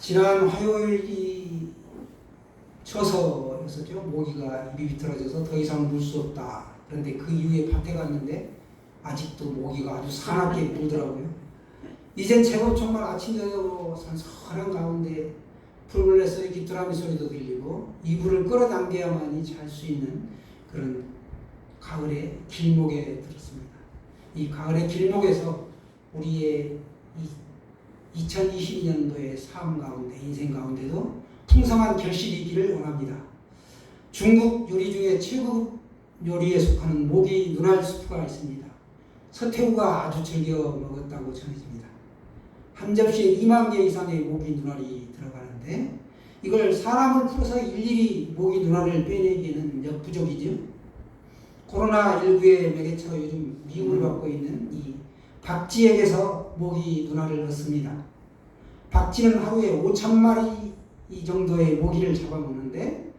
지난 화요일이 처서였었죠. 모기가 입이 비틀어져서 더 이상 물 수 없다. 그런데 그 이후에 밭에 갔는데 아직도 모기가 아주 사납게 물더라고요. 이젠 제법 정말 아침 저녁으로 선선한 가운데 풀벌레 귀뚜라미 소리도 들리고 이불을 끌어당겨야만이 잘 수 있는 그런 가을의 길목에 들었습니다. 이 가을의 길목에서 우리의 2022년도의 삶 가운데, 인생 가운데도 풍성한 결실이 있기를 원합니다. 중국 요리 중에 최고 요리에 속하는 모기 눈알 수프가 있습니다. 서태후가 아주 즐겨 먹었다고 전해집니다. 한 접시에 2만 개 이상의 모기 눈알이 들어가는데 이걸 사람을 풀어서 일일이 모기 눈알을 빼내기에는 역부족이죠. 코로나19의 매개체로 요즘 미움을 받고 있는 이 박쥐에게서 모기 눈알을 얻습니다. 박쥐는 하루에 5,000마리 이 정도의 모기를 잡아먹는데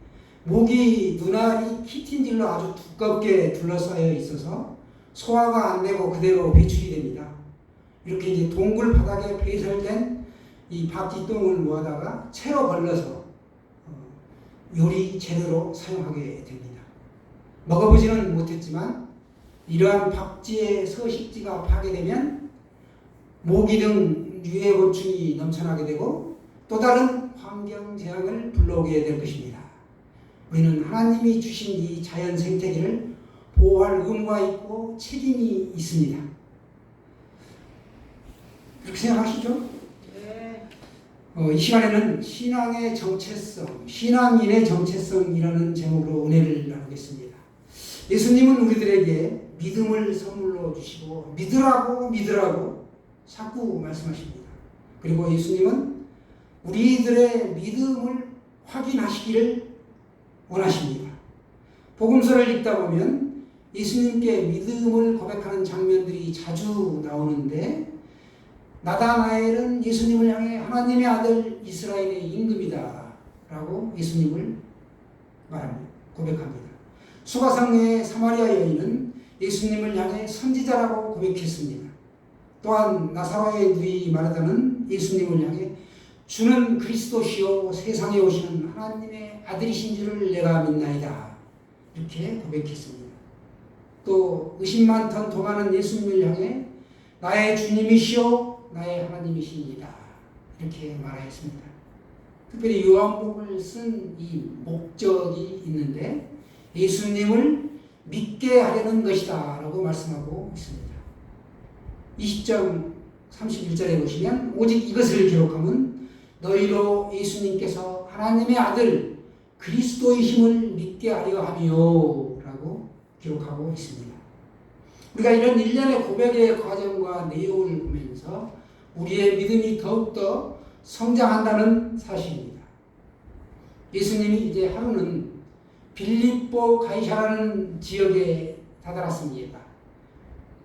모기 눈알이 키틴질로 아주 두껍게 둘러싸여 있어서 소화가 안 되고 그대로 배출이 됩니다. 이렇게 이제 동굴 바닥에 배설된 이 박쥐 똥을 모아다가 채로 걸러서 요리 재료로 사용하게 됩니다. 먹어보지는 못했지만 이러한 박쥐의 서식지가 파괴되면 모기 등 유해곤충이 넘쳐나게 되고 또 다른 환경 재앙을 불러오게 될 것입니다. 우리는 하나님이 주신 이 자연 생태계를 보호할 의무가 있고 책임이 있습니다. 그렇게 생각하시죠? 네. 이 시간에는 신앙의 정체성, 신앙인의 정체성이라는 제목으로 은혜를 나누겠습니다. 예수님은 우리들에게 믿음을 선물로 주시고 믿으라고 자꾸 말씀하십니다. 그리고 예수님은 우리들의 믿음을 확인하시기를 원하십니다. 복음서를 읽다 보면 예수님께 믿음을 고백하는 장면들이 자주 나오는데 나다나엘은 예수님을 향해 하나님의 아들 이스라엘의 임금이다 라고 예수님을 말합니다. 고백합니다. 수가성의 사마리아 여인은 예수님을 향해 선지자라고 고백했습니다. 또한 나사로의 누이 마르다는 예수님을 향해 주는 그리스도시요 세상에 오시는 하나님의 아들이신 줄을 내가 믿나이다 이렇게 고백했습니다. 또 의심 많던 도마는 예수님을 향해 나의 주님이시요 나의 하나님이시니이다 이렇게 말하였습니다. 특별히 요한복음을 쓴 이 목적이 있는데 예수님을 믿게 하려는 것이다 라고 말씀하고 있습니다. 20장 31절에 보시면 오직 이것을 기록하면 너희로 예수님께서 하나님의 아들 그리스도이심을 믿게 하려 함이요 라고 기록하고 있습니다. 우리가 이런 일련의 고백의 과정과 내용을 보면서 우리의 믿음이 더욱더 성장한다는 사실입니다. 예수님이 이제 하루는 빌립보 가이사라는 지역에 다다랐습니다.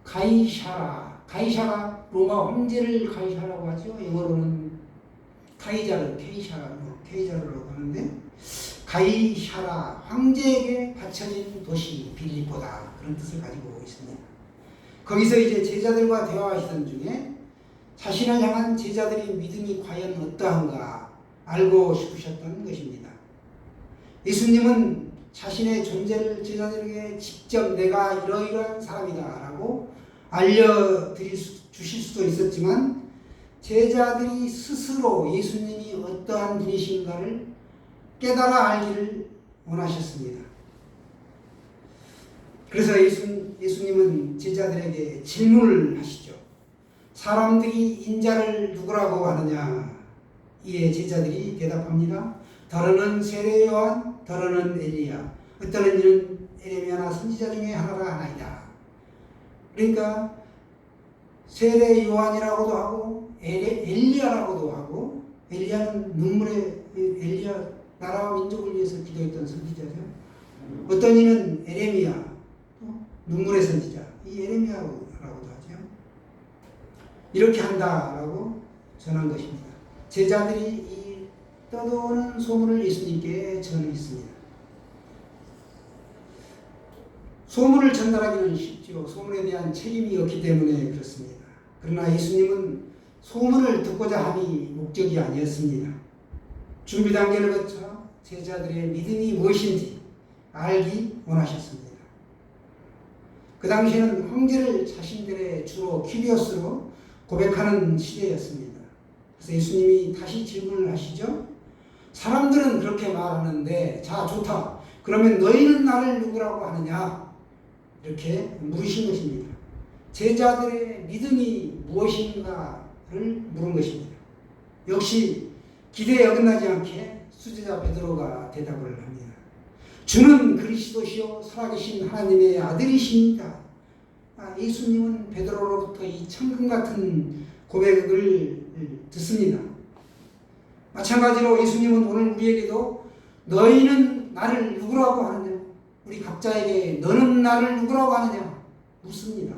가이사가 로마 황제를 가이사라고 하죠. 영어로는 케이사르라고 하는데 가이사라 황제에게 바쳐진 도시 빌립보다 그런 뜻을 가지고 있습니다. 거기서 이제 제자들과 대화하시던 중에 자신을 향한 제자들의 믿음이 과연 어떠한가 알고 싶으셨던 것입니다. 예수님은 자신의 존재를 제자들에게 직접 내가 이러이러한 사람이다 라고 주실 수도 있었지만 제자들이 스스로 예수님이 어떠한 분이신가를 깨달아 알기를 원하셨습니다. 그래서 예수님은 제자들에게 질문을 하시죠. 사람들이 인자를 누구라고 하느냐? 이에 제자들이 대답합니다. 더러는 세례 요한, 더러는 엘리야. 어떠는 이는 에레미야나 선지자 중에 하나라 하나이다. 그러니까 세례 요한이라고도 하고 엘리야라고도 하고 엘리야는 엘리야 나라와 민족을 위해서 기도했던 선지자죠. 어떤 이는 에레미야 눈물의 선지자 이 에레미야라고도 하죠. 이렇게 한다라고 전한 것입니다. 제자들이 이 떠도는 소문을 예수님께 전했습니다. 소문을 전달하기는 쉽죠. 소문에 대한 책임이 없기 때문에 그렇습니다. 그러나 예수님은 소문을 듣고자 함이 목적이 아니었습니다. 준비 단계를 거쳐 제자들의 믿음이 무엇인지 알기 원하셨습니다. 그 당시에는 황제를 자신들의 주로 키리오스로 고백하는 시대였습니다. 그래서 예수님이 다시 질문을 하시죠. 사람들은 그렇게 말하는데, 자, 좋다. 그러면 너희는 나를 누구라고 하느냐? 이렇게 물으신 것입니다. 제자들의 믿음이 무엇인가를 물은 것입니다. 역시 기대에 어긋나지 않게 수제자 베드로가 대답을 합니다. 주는 그리스도시요 살아계신 하나님의 아들이십니다. 예수님은 베드로로부터 이 천금 같은 고백을 듣습니다. 마찬가지로 예수님은 오늘 우리에게도 너희는 나를 누구라고 하느냐? 우리 각자에게 너는 나를 누구라고 하느냐? 묻습니다.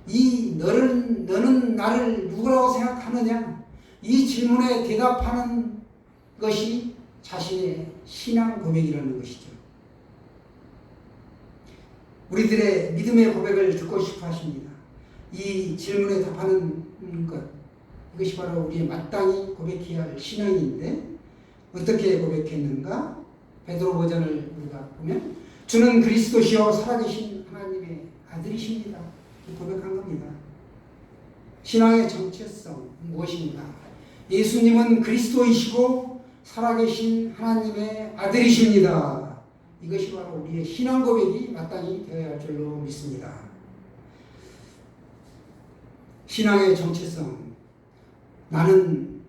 이 너는 나를 누구라고 생각하느냐? 이 질문에 대답하는 것이 자신의 신앙 고백이라는 것이죠. 우리들의 믿음의 고백을 듣고 싶어 하십니다. 이 질문에 답하는 것, 이것이 바로 우리의 마땅히 고백해야 할 신앙인데, 어떻게 고백했는가? 베드로 버전을 우리가 보면 주는 그리스도시요 살아계신 하나님의 아들이십니다. 고백한 겁니다. 신앙의 정체성 무엇인가? 예수님은 그리스도이시고 살아계신 하나님의 아들이십니다. 이것이 바로 우리의 신앙 고백이 마땅히 되어야 할 줄로 믿습니다. 신앙의 정체성, 너는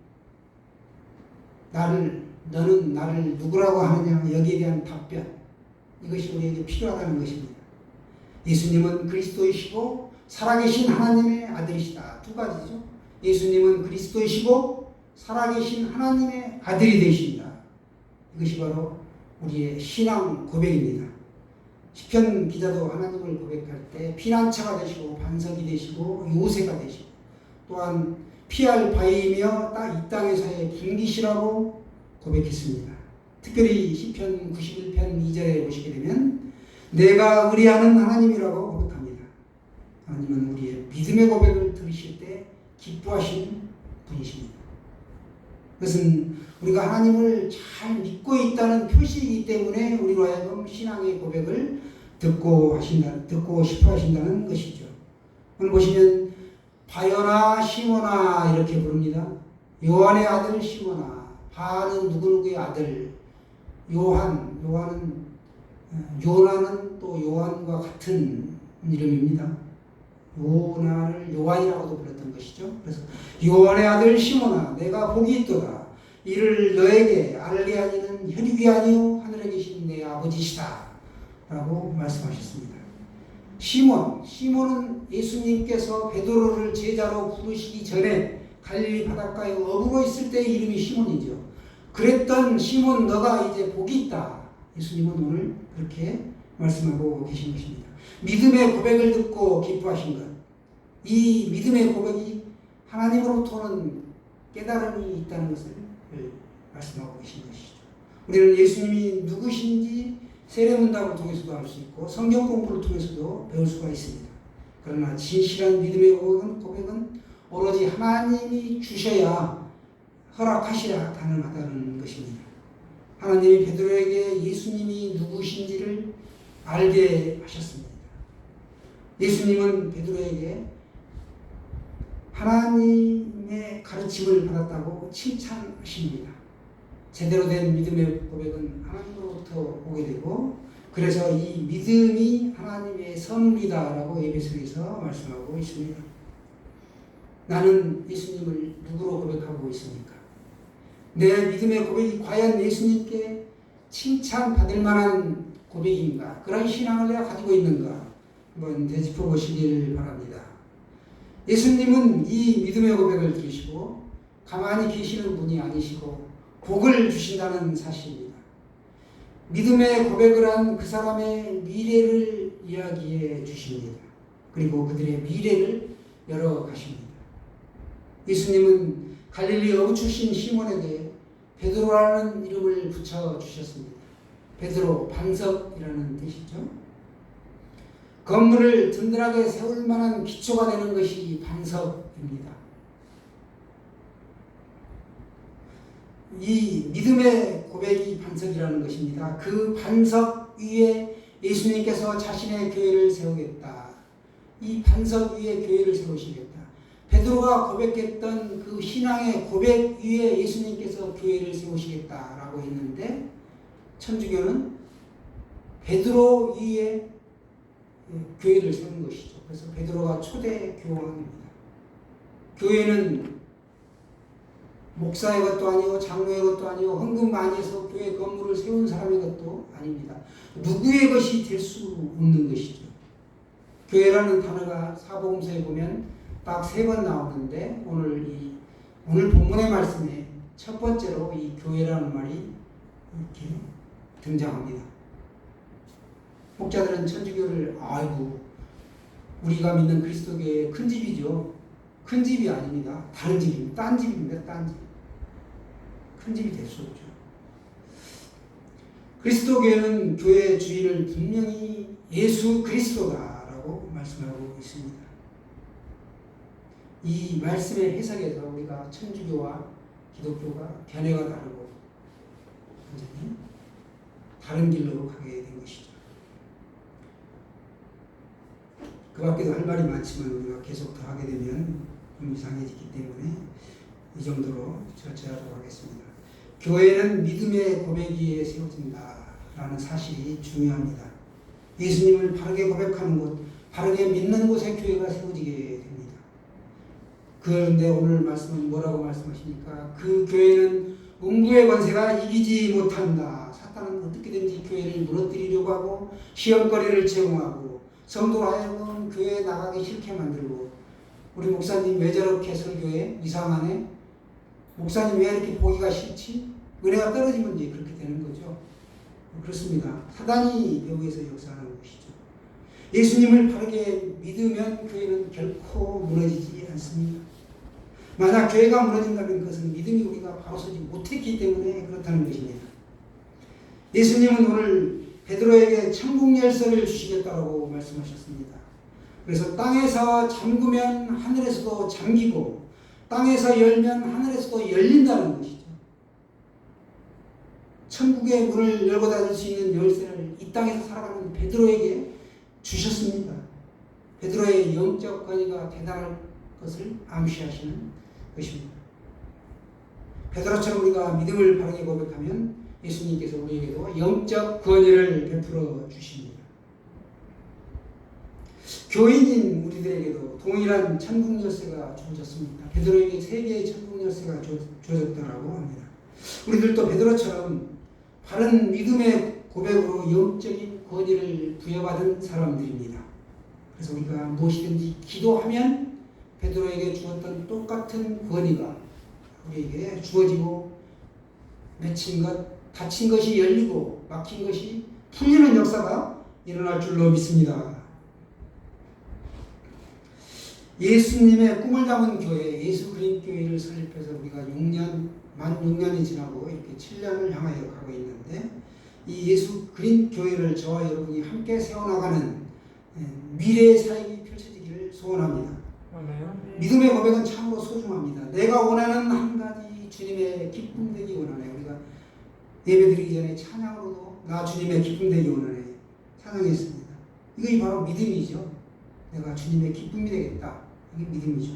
나를 누구라고 하느냐? 여기에 대한 답변, 이것이 우리에게 필요하다는 것입니다. 예수님은 그리스도이시고 살아계신 하나님의 아들이시다. 두 가지죠. 예수님은 그리스도이시고 살아계신 하나님의 아들이 되신다. 이것이 바로 우리의 신앙 고백입니다. 시편 기자도 하나님을 고백할 때 피난처가 되시고 반석이 되시고 요새가 되시고 또한 피할 바위이며 이 땅에서의 분기시라고 고백했습니다. 특별히 시편 91편 2절에 보시게 되면 내가 의뢰하는 하나님이라고 고백합니다. 하나님은 우리의 믿음의 고백을 들으실 때 기뻐하시는 분이십니다. 그것은 우리가 하나님을 잘 믿고 있다는 표시이기 때문에 우리로 하여금 신앙의 고백을 듣고 싶어 하신다는 것이죠. 오늘 보시면 바요나 시모나 이렇게 부릅니다. 요한의 아들 시모나, 바는 누구누구의 아들, 요나는 또 요한과 같은 이름입니다. 요나를 요한이라고도 불렀던 것이죠. 그래서 요한의 아들 시모나, 내가 복이 있도다. 이를 너에게 알게 하기는 혈육이 아니요 하늘에 계신 내 아버지시다 라고 말씀하셨습니다. 시몬은 예수님께서 베드로를 제자로 부르시기 전에 갈릴리 바닷가에 어부로 있을 때의 이름이 시몬이죠. 그랬던 시몬, 너가 이제 복이 있다. 예수님은 오늘 그렇게 말씀하고 계신 것입니다. 믿음의 고백을 듣고 기뻐하신 것, 이 믿음의 고백이 하나님으로부터는 깨달음이 있다는 것을 말씀하고 계신 것이죠. 우리는 예수님이 누구신지 세례문답을 통해서도 알 수 있고 성경 공부를 통해서도 배울 수가 있습니다. 그러나 진실한 믿음의 고백은 오로지 하나님이 주셔야, 허락하셔야 가능하다는 것입니다. 하나님이 베드로에게 예수님이 누구신지를 알게 하셨습니다. 예수님은 베드로에게 하나님의 가르침을 받았다고 칭찬하십니다. 제대로 된 믿음의 고백은 하나님으로부터 오게 되고, 그래서 이 믿음이 하나님의 선물이다라고 에베소에서 말씀하고 있습니다. 나는 예수님을 누구로 고백하고 있습니까? 내 믿음의 고백이 과연 예수님께 칭찬받을 만한 고백인가? 그런 신앙을 내가 가지고 있는가? 한번 되짚어 보시길 바랍니다. 예수님은 이 믿음의 고백을 들으시고 가만히 계시는 분이 아니시고 복을 주신다는 사실입니다. 믿음의 고백을 한 그 사람의 미래를 이야기해 주십니다. 그리고 그들의 미래를 열어가십니다. 예수님은 갈릴리 어부 출신 시몬에게 베드로라는 이름을 붙여주셨습니다. 베드로, 반석이라는 뜻이죠. 건물을 든든하게 세울 만한 기초가 되는 것이 반석입니다. 이 믿음의 고백이 반석이라는 것입니다. 그 반석 위에 예수님께서 자신의 교회를 세우겠다. 이 반석 위에 교회를 세우시겠다. 베드로가 고백했던 그 신앙의 고백 위에 예수님께서 교회를 세우시겠다라고 했는데 천주교는 베드로 위에 교회를 세운 것이죠. 그래서 베드로가 초대 교황입니다. 교회는 목사의 것도 아니고 장로의 것도 아니고 헌금 많이 해서 교회 건물을 세운 사람의 것도 아닙니다. 누구의 것이 될 수 없는 것이죠. 교회라는 단어가 사복음서에 보면 딱 3번 나오는데 오늘 본문의 말씀에 첫 번째로 이 교회라는 말이 이렇게 등장합니다. 목자들은 천주교를 우리가 믿는 그리스도교의 큰 집이죠. 큰 집이 아닙니다. 다른 집입니다. 딴 집입니다. 딴 집. 큰 집이 될 수 없죠. 그리스도교회는 교회의 주인을 분명히 예수 그리스도다라고 말씀하고 있습니다. 이 말씀의 해석에서 우리가 천주교와 기독교가 견해가 다르고 완전히 다른 길로 가게 된 것이죠. 그 밖에도 할 말이 많지만 우리가 계속 더 하게 되면 좀 이상해지기 때문에 이 정도로 절제하도록 하겠습니다. 교회는 믿음의 고백 위에 세워진다라는 사실이 중요합니다. 예수님을 바르게 고백하는 곳, 바르게 믿는 곳에 교회가 세워지게 됩니다. 그런데 오늘 말씀은 뭐라고 말씀하십니까? 그 교회는 음부의 권세가 이기지 못한다. 사탄은 어떻게든지 교회를 무너뜨리려고 하고 시험거리를 제공하고 성도로 하여금 교회에 나가기 싫게 만들고 우리 목사님 왜 저렇게 설교해? 이상하네? 목사님 왜 이렇게 보기가 싫지? 은혜가 떨어지면 이제 그렇게 되는 거죠. 그렇습니다. 사단이 여기에서 역사하는 것이죠. 예수님을 바르게 믿으면 교회는 결코 무너지지 않습니다. 만약 교회가 무너진다면 그것은 믿음이 우리가 바로 서지 못했기 때문에 그렇다는 것입니다. 예수님은 오늘 베드로에게 천국 열쇠를 주시겠다고 말씀하셨습니다. 그래서 땅에서 잠그면 하늘에서도 잠기고 땅에서 열면 하늘에서도 열린다는 것이죠. 천국의 문을 열고 닫을 수 있는 열쇠를 이 땅에서 살아가는 베드로에게 주셨습니다. 베드로의 영적 권위가 대단할 것을 암시하시는 것입니다. 베드로처럼 우리가 믿음을 바르게 고백하면 예수님께서 우리에게도 영적 권위를 베풀어 주십니다. 교인인 우리들에게도 동일한 천국 열쇠가 주어졌습니다. 베드로에게 3개의 천국 열쇠가 주어졌다고 합니다. 우리들도 베드로처럼 바른 믿음의 고백으로 영적인 권위를 부여받은 사람들입니다. 그래서 우리가 무엇이든지 기도하면 베드로에게 주었던 똑같은 권위가 우리에게 주어지고 맺힌 것, 닫힌 것이 열리고 막힌 것이 풀리는 역사가 일어날 줄로 믿습니다. 예수님의 꿈을 담은 교회, 예수 그린 교회를 설립해서 우리가 만 6년이 지나고 이렇게 7년을 향하여 가고 있는데 이 예수 그린 교회를 저와 여러분이 함께 세워나가는 미래의 사역이 펼쳐지기를 소원합니다. 믿음의 고백은 참으로 소중합니다. 내가 원하는 한 가지 주님의 기쁨 되기 원하네. 우리가 예배드리기 전에 찬양으로도 나 주님의 기쁨 되기 원하네 찬양했습니다. 이것이 바로 믿음이죠. 내가 주님의 기쁨이 되겠다. 이게 믿음이죠.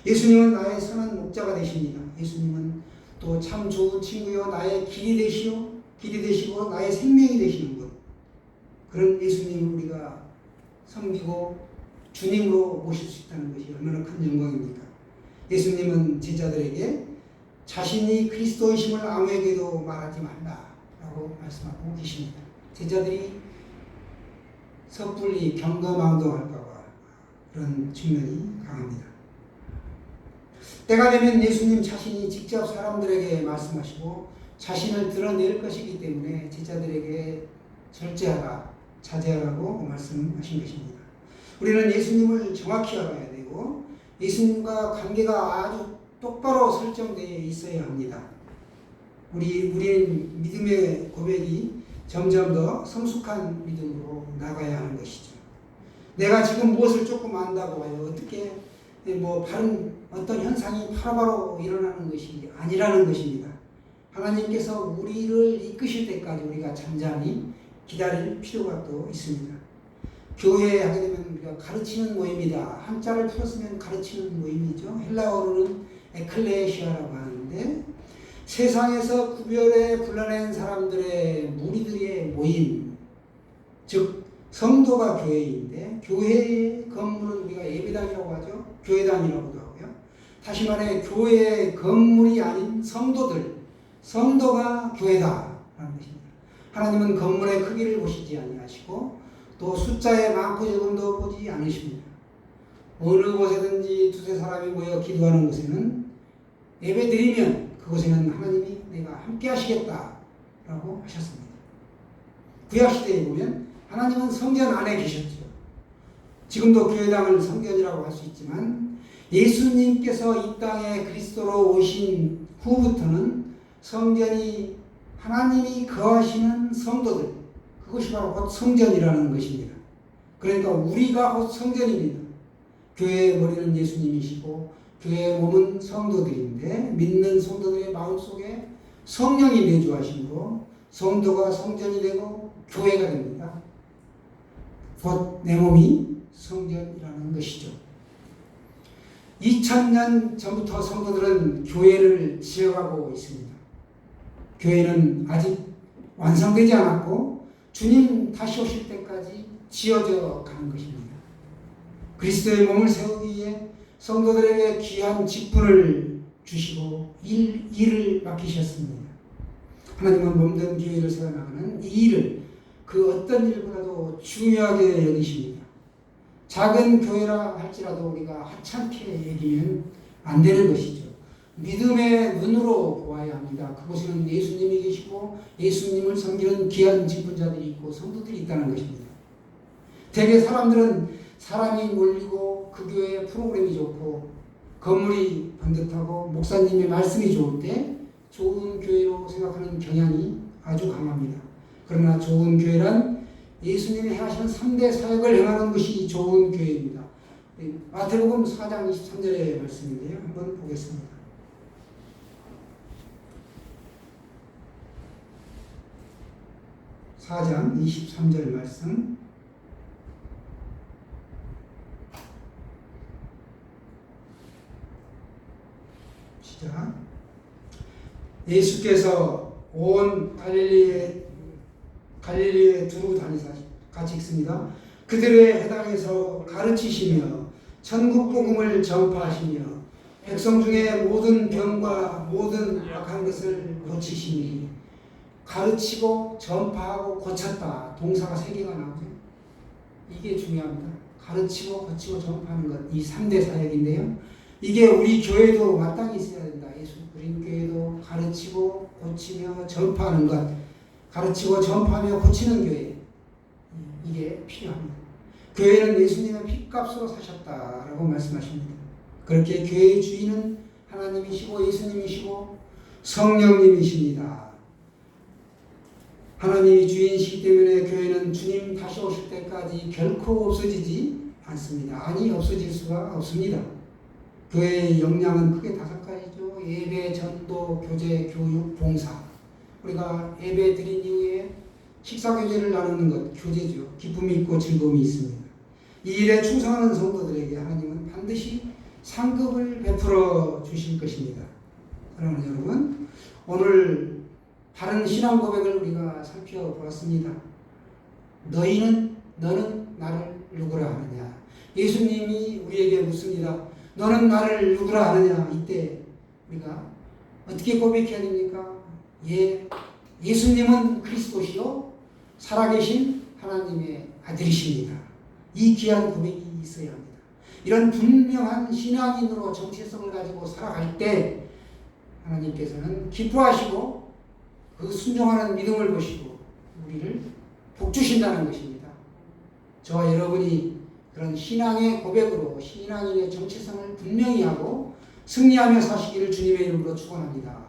예수님은 나의 선한 목자가 되십니다. 예수님은 또 참 좋은 친구요 나의 길이 되시고 나의 생명이 되시는 분. 그런 예수님을 우리가 섬기고 주님으로 모실 수 있다는 것이 얼마나 큰 영광입니까? 예수님은 제자들에게 자신이 그리스도이심을 아무에게도 말하지 말라라고 말씀하고 계십니다. 제자들이 섣불리 경거망동할까 봐 그런 측면이 강합니다. 때가 되면 예수님 자신이 직접 사람들에게 말씀하시고 자신을 드러낼 것이기 때문에 제자들에게 절제하라, 자제하라고 말씀하신 것입니다. 우리는 예수님을 정확히 알아야 되고 예수님과 관계가 아주 똑바로 설정되어 있어야 합니다. 우리는 믿음의 고백이 점점 더 성숙한 믿음으로 나가야 하는 것이죠. 내가 지금 무엇을 조금 안다고 해요. 어떻게 바른 어떤 현상이 바로바로 일어나는 것이 아니라는 것입니다. 하나님께서 우리를 이끄실 때까지 우리가 잠잠히 기다릴 필요가 또 있습니다. 교회에 하게 되면 우리가 가르치는 모임이다. 한자를 풀었으면 가르치는 모임이죠. 헬라어로는 에클레시아라고 하는데 세상에서 구별에 불러낸 사람들의 무리들의 모임, 즉 성도가 교회인데 교회의 건물은 우리가 예배당이라고 하죠. 교회당이라고도 하고요. 다시 말해 교회의 건물이 아닌 성도가 교회다라는 것입니다. 하나님은 건물의 크기를 보시지 아니하시고 또 숫자에 많고 적음도 보지 않으십니다. 어느 곳에든지 두세 사람이 모여 기도하는 곳에는 예배 드리면 그곳에는 하나님이 내가 함께 하시겠다라고 하셨습니다. 구약시대에 보면 하나님은 성전 안에 계셨죠. 지금도 교회당을 성전이라고 할 수 있지만 예수님께서 이 땅에 그리스도로 오신 후부터는 성전이 하나님이 거하시는 성도들, 그것이 바로 곧 성전이라는 것입니다. 그러니까 우리가 곧 성전입니다. 교회의 머리는 예수님이시고 교회의 몸은 성도들인데 믿는 성도들의 마음속에 성령이 내주하심으로 성도가 성전이 되고 교회가 됩니다. 곧 내 몸이 성전이라는 것이죠. 2000년 전부터 성도들은 교회를 지어가고 있습니다. 교회는 아직 완성되지 않았고 주님 다시 오실 때까지 지어져 가는 것입니다. 그리스도의 몸을 세우기 위해 성도들에게 귀한 직분을 주시고 일을 맡기셨습니다. 하나님은 몸된 교회를 세워나가는 이 일을 그 어떤 일보다도 중요하게 여기십니다. 작은 교회라 할지라도 우리가 하찮게 여기면 안 되는 것이죠. 믿음의 눈으로 보아야 합니다. 그곳에는 예수님이 계시고 예수님을 섬기는 귀한 직분자들이 있고 성도들이 있다는 것입니다. 대개 사람들은 사람이 몰리고 그 교회의 프로그램이 좋고 건물이 번듯하고 목사님의 말씀이 좋을 때 좋은 교회로 생각하는 경향이 아주 강합니다. 그러나 좋은 교회란 예수님이 하시는 3대 사역을 행하는 것이 좋은 교회입니다. 마태복음 4장 23절의 말씀인데요. 한번 보겠습니다. (4장 23절) 말씀. 시작. 예수께서 온 갈릴리에 두루 다니사, 같이 읽습니다. 그들의 해당에서 가르치시며 천국 복음을 전파하시며 백성 중에 모든 병과 모든 악한 것을 고치시니. 가르치고 전파하고 고쳤다. 동사가 3개가 나오죠. 이게 중요합니다. 가르치고 고치고 전파하는 것. 이 3대 사역인데요. 이게 우리 교회도 마땅히 있어야 된다. 예수 그린 교회도 가르치고 고치며 전파하는 것. 가르치고 전파하며 고치는 교회. 이게 필요합니다. 교회는 예수님의 핏값으로 사셨다라고 말씀하십니다. 그렇게 교회의 주인은 하나님이시고 예수님이시고 성령님이십니다. 하나님이 주인이시기 때문에 교회는 주님 다시 오실 때까지 결코 없어지지 않습니다. 아니, 없어질 수가 없습니다. 교회의 역량은 크게 5가지죠. 예배, 전도, 교제, 교육, 봉사. 우리가 예배 드린 이후에 식사교제를 나누는 것, 교제죠. 기쁨이 있고 즐거움이 있습니다. 이 일에 충성하는 성도들에게 하나님은 반드시 상급을 베풀어 주실 것입니다. 그러면 여러분, 오늘 바른 신앙 고백을 우리가 살펴보았습니다. 너는 나를 누구라 하느냐. 예수님이 우리에게 묻습니다. 너는 나를 누구라 하느냐. 이때 우리가 어떻게 고백해야 됩니까? 예수님은 그리스도시요 살아계신 하나님의 아들이십니다. 이 귀한 고백이 있어야 합니다. 이런 분명한 신앙인으로 정체성을 가지고 살아갈 때 하나님께서는 기뻐하시고 그 순종하는 믿음을 보시고 우리를 복주신다는 것입니다. 저와 여러분이 그런 신앙의 고백으로 신앙인의 정체성을 분명히 하고 승리하며 사시기를 주님의 이름으로 축원합니다.